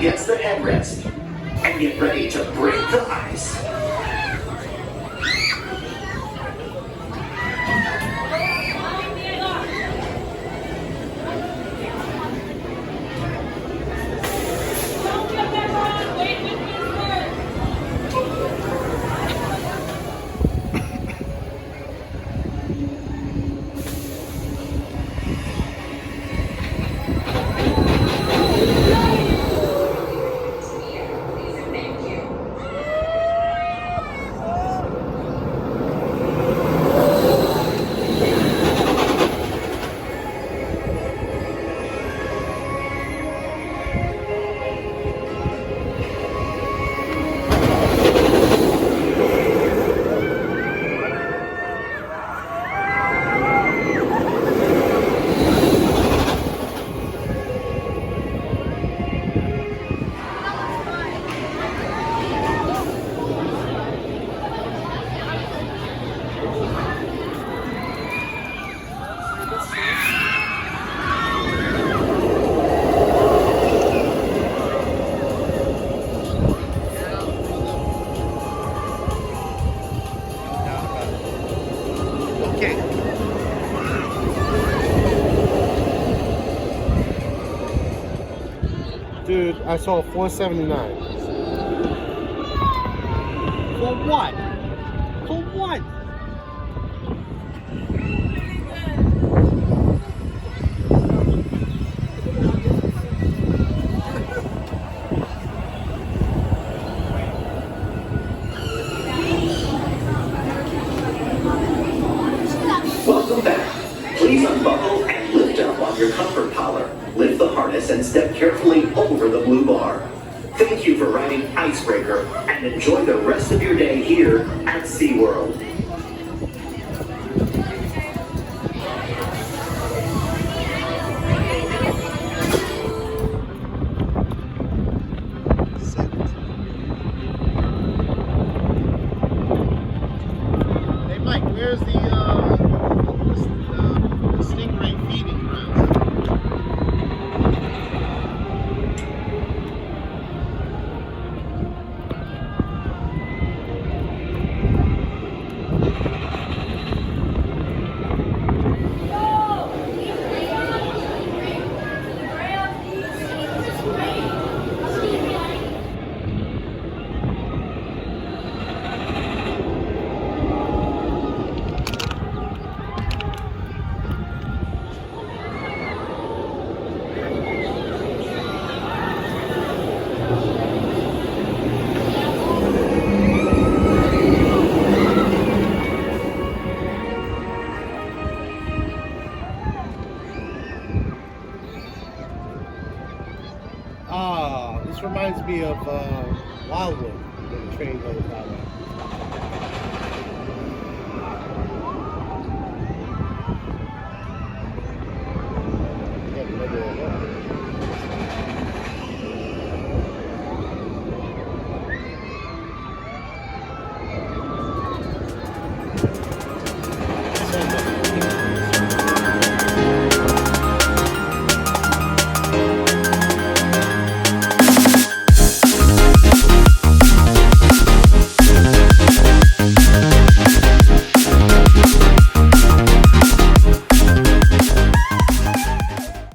against the headrest. And get ready to break the ice. Dude, I saw 479. For what? For what? Welcome back. Please unbuckle and lift up on your comfort collar. Lift the harness and step carefully over the blue bar. Thank you for riding Icebreaker and enjoy the rest of your day here at SeaWorld. Hey Mike, where's the stingray feeding grounds? This reminds me of Wildwood, when the train goes down.